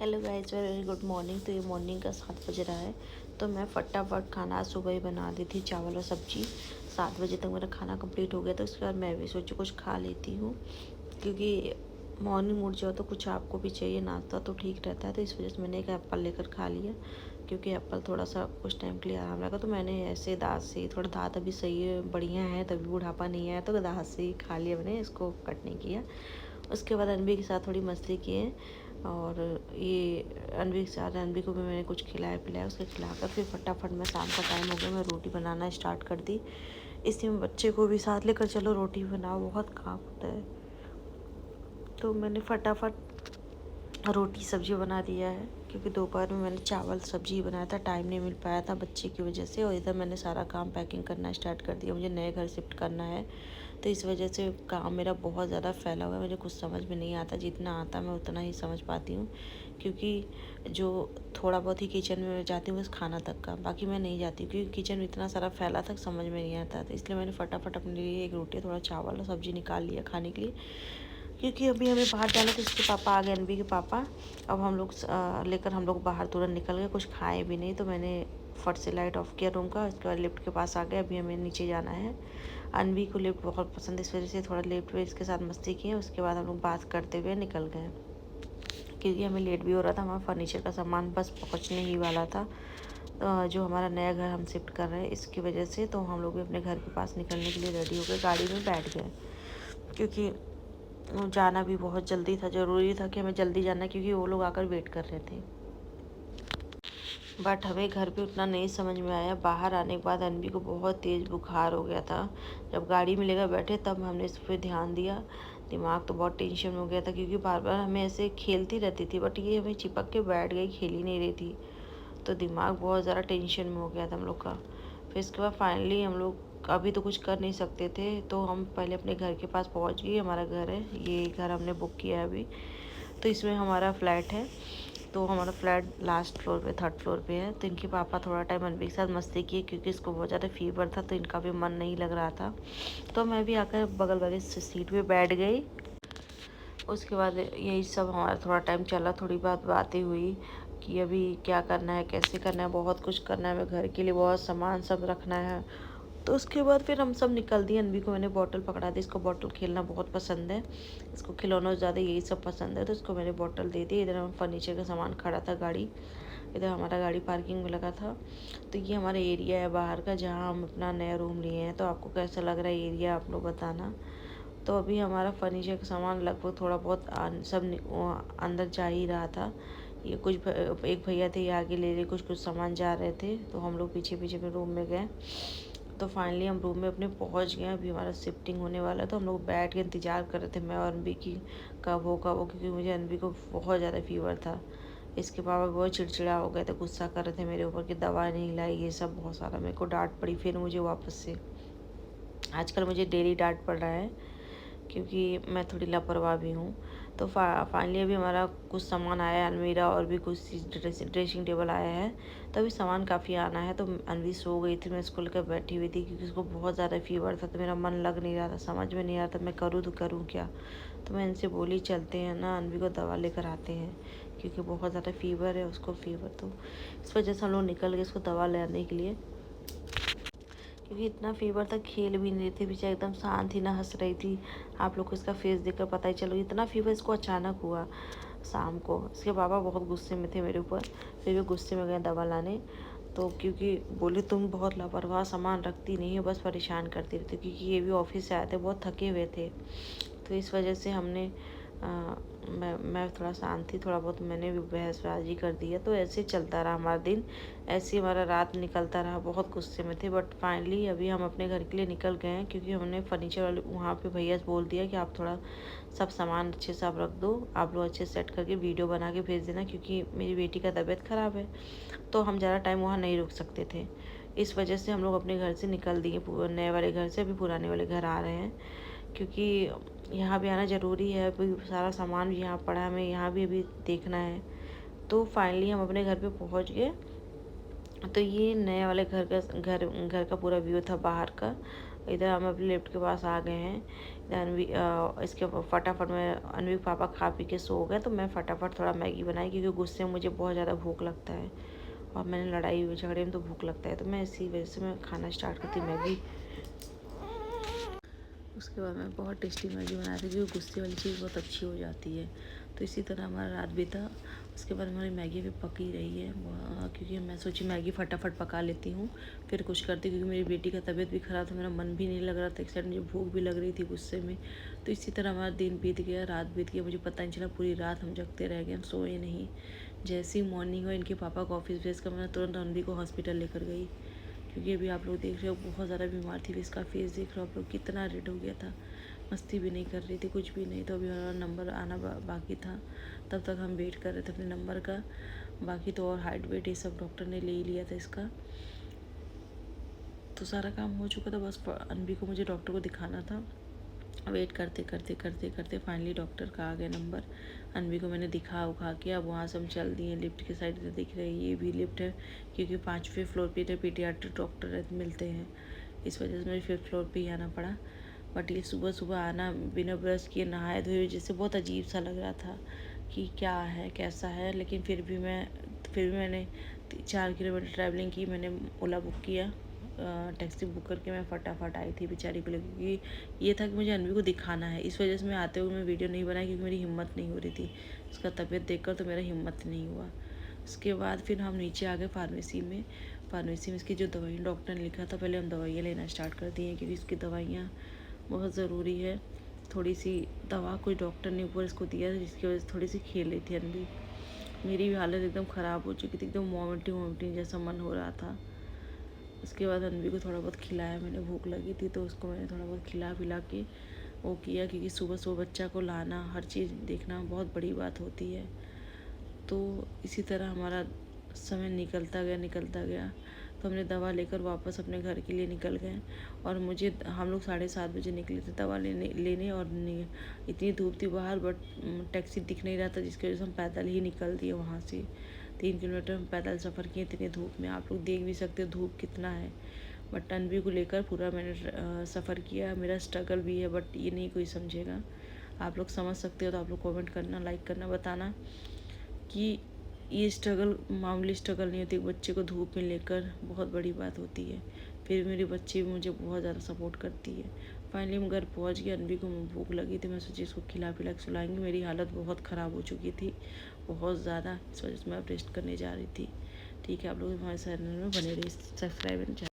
Hello guys, very good morning. तो ये morning का 7 बज रहा है। तो मैं फटाफट खाना आज सुबह ही बना दी थी, चावल और सब्जी। 7 बजे तक मेरा खाना कंप्लीट हो गया। तो उसके बाद मैं भी सोची कुछ खा लेती हूँ, क्योंकि मॉर्निंग उठ जाओ तो कुछ आपको भी चाहिए, नाश्ता तो ठीक रहता है। तो इस वजह से मैंने एक एप्पल लेकर खा लिया, क्योंकि एप्पल थोड़ा सा कुछ टाइम के लिए आराम लगा। तो मैंने ऐसे दाँत से थोड़ा दाँत अभी सही है, बढ़िया है, तभी बुढ़ापा नहीं आया, तो दाँत से ही खा लिया मैंने, इसको कट नहीं किया। उसके बाद अनवी के साथ थोड़ी मस्ती किए, और ये अनवी के साथ अनवी को भी मैंने कुछ खिलाया पिलाया। उसके खिलाकर फिर फटाफट मैं, शाम का टाइम हो गया, मैं रोटी बनाना स्टार्ट कर दी। इसी में बच्चे को भी साथ लेकर चलो रोटी बनाओ, बहुत काम होता है। तो मैंने फटाफट रोटी सब्जी बना दिया है, क्योंकि दोपहर में मैंने चावल सब्जी बनाया था, टाइम नहीं मिल पाया था बच्चे की वजह से। और इधर मैंने सारा काम पैकिंग करना स्टार्ट कर दिया, मुझे नए घर शिफ्ट करना है। तो इस वजह से काम मेरा बहुत ज़्यादा फैला हुआ है, मुझे कुछ समझ में नहीं आता। जितना आता मैं उतना ही समझ पाती हूँ, क्योंकि जो थोड़ा बहुत ही किचन में मैं जाती हूँ बस खाना तक का, बाकी मैं नहीं जाती, क्योंकि किचन में इतना सारा फैला था समझ में नहीं आता। तो इसलिए मैंने फटाफट अपने लिए एक रोटी, थोड़ा चावल और सब्ज़ी निकाल लिया खाने के लिए, क्योंकि अभी हमें बाहर जाना। तो इसके पापा आ गए, अनवी के पापा। अब हम लोग लेकर हम लोग बाहर तुरंत निकल गए, कुछ खाए भी नहीं। तो मैंने फट से लाइट ऑफ किया रूम का, उसके बाद लिफ्ट के पास आ गए। अभी हमें नीचे जाना है। अनवी को लिफ्ट बहुत पसंद है, इस वजह से थोड़ा लिफ्ट में इसके साथ मस्ती किए। उसके बाद हम लोग बात करते हुए निकल गए, क्योंकि हमें लेट भी हो रहा था। हमारा फर्नीचर का सामान बस पहुंचने ही वाला था, जो हमारा नया घर हम शिफ्ट कर रहे हैं इसकी वजह से। तो हम लोग भी अपने घर के पास निकलने के लिए रेडी हो गए, गाड़ी में बैठ गए, क्योंकि जाना भी बहुत जल्दी था, ज़रूरी था कि हमें जल्दी जाना है, क्योंकि वो लोग आकर वेट कर रहे थे। बट हमें घर पे उतना नहीं समझ में आया। बाहर आने के बाद अनवी को बहुत तेज़ बुखार हो गया था। जब गाड़ी में लेकर बैठे तब हमने इस पर ध्यान दिया। दिमाग तो बहुत टेंशन में हो गया था, क्योंकि बार बार हमें ऐसे खेलती रहती थी, बट ये हमें चिपक के बैठ गई, खेल ही नहीं रही थी। तो दिमाग बहुत ज़्यादा टेंशन में हो गया था हम लोग का। फिर इसके बाद फाइनली हम लोग अभी तो कुछ कर नहीं सकते थे, तो हम पहले अपने घर के पास पहुंच गए। हमारा घर है, ये घर हमने बुक किया है अभी। तो इसमें हमारा फ्लैट है। तो हमारा फ्लैट लास्ट फ्लोर पे, थर्ड फ्लोर पे है। तो इनके पापा थोड़ा टाइम अनवी के साथ मस्ती किए, क्योंकि इसको बहुत ज़्यादा फीवर था, तो इनका भी मन नहीं लग रहा था। तो मैं भी आकर बगल वाली सीट पे बैठ गई। उसके बाद यही सब हमारा थोड़ा टाइम चला, थोड़ी बातें हुई कि अभी क्या करना है, कैसे करना है, बहुत कुछ करना है, हमें घर के लिए बहुत सामान सब रखना है। तो उसके बाद फिर हम सब निकल दिए। अनवी को मैंने बॉटल पकड़ा दी, इसको बॉटल खेलना बहुत पसंद है, इसको खिलौनों ज़्यादा यही सब पसंद है। तो इसको मैंने बॉटल दे दी। इधर हम फर्नीचर का सामान खड़ा था, गाड़ी इधर हमारा गाड़ी पार्किंग में लगा था। तो ये हमारा एरिया है बाहर का, जहाँ हम अपना नया रूम लिए हैं। तो आपको कैसा लग रहा है एरिया, आप लोग बताना। तो अभी हमारा फर्नीचर का सामान लगभग थोड़ा बहुत सब अंदर जा ही रहा था। ये कुछ एक भैया थे, ये आगे ले ले कुछ कुछ सामान जा रहे थे, तो हम लोग पीछे पीछे में रूम में गए। तो फाइनली हम रूम में अपने पहुंच गए। अभी हमारा शिफ्टिंग होने वाला है, तो हम लोग बैठ के इंतज़ार कर रहे थे, मैं और अनवी की, कब हो कब हो, क्योंकि मुझे अनवी को बहुत ज़्यादा फीवर था। इसके पापा बहुत चिड़चिड़ा हो गए थे, गुस्सा कर रहे थे मेरे ऊपर कि दवा नहीं लाई, ये सब बहुत सारा मेरे को डांट पड़ी फिर मुझे वापस से। आजकल मुझे डेली डांट पड़ रहा है, क्योंकि मैं थोड़ी लापरवाह भी हूँ। तो फाइनली अभी हमारा कुछ सामान आया है, अलमीरा और भी कुछ ड्रेसिंग टेबल आया है। तो अभी सामान काफ़ी आना है। तो अनवी सो गई थी, मैं इसको लेकर बैठी हुई थी, क्योंकि उसको बहुत ज़्यादा फीवर था। तो मेरा मन लग नहीं रहा था, समझ में नहीं आ रहा था मैं करूँ तो करूँ क्या। तो मैं इनसे बोली चलते हैं ना, अनवी को दवा लेकर आते हैं, क्योंकि बहुत ज़्यादा फीवर है उसको, फीवर। तो इस वजह से हम लोग निकल गए इसको दवा लेने के लिए, क्योंकि इतना फीवर था, खेल भी नहीं रही थी बेचारी, एकदम शांत ही ना हंस रही थी। आप लोग को इसका फेस देखकर पता ही चलो, इतना फीवर इसको अचानक हुआ शाम को। इसके पापा बहुत गुस्से में थे मेरे ऊपर, फिर भी गुस्से में गए दवा लाने। तो क्योंकि बोले तुम बहुत लापरवाह, सामान रखती नहीं हो, बस परेशान करती रहती, क्योंकि ये भी ऑफिस से आए थे, बहुत थके हुए थे। तो इस वजह से हमने मैं थोड़ा शांत थी, थोड़ा बहुत मैंने भी बहसबाजी कर दी है। तो ऐसे चलता रहा हमारा दिन, ऐसे हमारा रात निकलता रहा, बहुत गुस्से में थे। बट फाइनली अभी हम अपने घर के लिए निकल गए हैं, क्योंकि हमने फर्नीचर वाले वहाँ पे भैया से बोल दिया कि आप थोड़ा सब सामान अच्छे से आप रख दो, आप लोग अच्छे सेट करके वीडियो बना के भेज देना, क्योंकि मेरी बेटी का तबीयत ख़राब है। तो हम ज़्यादा टाइम वहाँ नहीं रुक सकते थे। इस वजह से हम लोग अपने घर से निकल दिए, नए वाले घर से अभी पुराने वाले घर आ रहे हैं, क्योंकि यहाँ भी आना ज़रूरी है। अभी सारा सामान भी यहाँ पड़ा है, हमें यहाँ भी अभी देखना है। तो फाइनली हम अपने घर पे पहुँच गए। तो ये नए वाले घर का पूरा व्यू था बाहर का। इधर हम अपने लिफ्ट के पास आ गए हैं। इधर इसके फटाफट में अनवी के पापा खा पी के सो गए, तो मैं फटाफट थोड़ा मैगी बनाई, क्योंकि गुस्से में मुझे बहुत ज़्यादा भूख लगता है और मैंने लड़ाई झगड़े में तो भूख लगता है, तो मैं इसी वजह से मैं खाना स्टार्ट करती मैगी। उसके बाद मैं बहुत टेस्टी मैगी बनाई थी, क्योंकि गुस्से वाली चीज़ बहुत अच्छी हो जाती है। तो इसी तरह हमारा रात बीता। उसके बाद हमारी मैगी भी पक ही रही है, क्योंकि मैं सोची मैगी फटाफट पका लेती हूँ फिर कुछ करती, क्योंकि मेरी बेटी का तबीयत भी ख़राब था, मेरा मन भी नहीं लग रहा था, एक साइड मुझे भूख भी लग रही थी गुस्से में। तो इसी तरह हमारा दिन बीत गया, रात बीत गया, मुझे पता नहीं चला, पूरी रात हम जगते रह गए, हम सोए नहीं। जैसे ही मॉर्निंग हुआ, इनके पापा को ऑफिस भेज कर मैं तुरंत अनवी को हॉस्पिटल लेकर गई, क्योंकि अभी आप लोग देख रहे हो बहुत ज़्यादा बीमार थी। इसका फेस देख रहे हो आप लोग, कितना रेड हो गया था, मस्ती भी नहीं कर रही थी, कुछ भी नहीं। तो अभी हमारा नंबर आना बाकी था, तब तक हम वेट कर रहे थे अपने नंबर का। बाकी तो और हाइट वेट ये सब डॉक्टर ने ले ही लिया था इसका, तो सारा काम हो चुका था। बस अनवी को मुझे डॉक्टर को दिखाना था। वेट करते करते करते करते फाइनली डॉक्टर का आ गया नंबर। अनवी को मैंने दिखा उखा के अब वहाँ से हम चल दिए लिफ्ट के साइड से। दिख रही है ये भी लिफ्ट है, क्योंकि 5वें फ्लोर पे इधर पीडियाट्रिक डॉक्टर मिलते हैं, इस वजह से मुझे 5th फ्लोर पे ही आना पड़ा। बट ये सुबह सुबह आना बिना ब्रश किए नहाए धोए जैसे बहुत अजीब सा लग रहा था कि क्या है कैसा है। लेकिन फिर भी मैंने 4 किलोमीटर ट्रैवलिंग की। मैंने ओला बुक किया, टैक्सी बुक करके मैं फटाफट आई थी बेचारी को लेकर, क्योंकि ये था कि मुझे अनवी को दिखाना है। इस वजह से मैं आते हुए मैं वीडियो नहीं बनाई, क्योंकि मेरी हिम्मत नहीं हो रही थी। उसका तबीयत देखकर तो मेरा हिम्मत नहीं हुआ। उसके बाद फिर हम नीचे आ गए फार्मेसी में। इसकी जो दवाई डॉक्टर ने लिखा था, पहले हम दवाइयाँ लेना स्टार्ट कर दिए, क्योंकि इसकी दवाइयाँ बहुत ज़रूरी है। थोड़ी सी दवा कोई डॉक्टर ने ऊपर इसको दिया, जिसकी वजह से थोड़ी सी खेल रही थी अनवी। मेरी भी हालत एकदम ख़राब हो चुकी थी, एकदम वॉमिटिंग जैसा मन हो रहा था। उसके बाद अनवी को थोड़ा बहुत खिलाया मैंने, भूख लगी थी तो उसको मैंने थोड़ा बहुत खिला पिला के वो किया, क्योंकि सुबह सुबह बच्चा को लाना, हर चीज़ देखना बहुत बड़ी बात होती है। तो इसी तरह हमारा समय निकलता गया। तो हमने दवा लेकर वापस अपने घर के लिए निकल गए। और हम लोग 7:30 बजे निकले थे दवा लेने और इतनी धूप थी बाहर, बट टैक्सी दिख नहीं रहा था, जिसकी वजह से हम पैदल ही निकल दिए वहाँ से। 3 किलोमीटर हम पैदल सफ़र किए इतनी धूप में। आप लोग देख भी सकते हो धूप कितना है। बट अनवी को लेकर पूरा मैंने सफ़र किया। मेरा स्ट्रगल भी है, बट ये नहीं कोई समझेगा। आप लोग समझ सकते हो तो आप लोग कमेंट करना, लाइक करना, बताना कि ये स्ट्रगल मामूली स्ट्रगल नहीं होती। बच्चे को धूप में लेकर बहुत बड़ी बात होती है। फिर मेरी बच्ची भी मुझे बहुत ज़्यादा सपोर्ट करती है। फाइनली हम घर पहुँच गए। अनवी को भूख लगी थी, मैं सोची इसको खिला पिला के सुलाएंगे। मेरी हालत बहुत ख़राब हो चुकी थी, बहुत ज़्यादा, इस वजह से मैं अब रेस्ट करने जा रही थी। ठीक है, आप लोग हमारे चैनल में बने रहिए, सब्सक्राइब एंड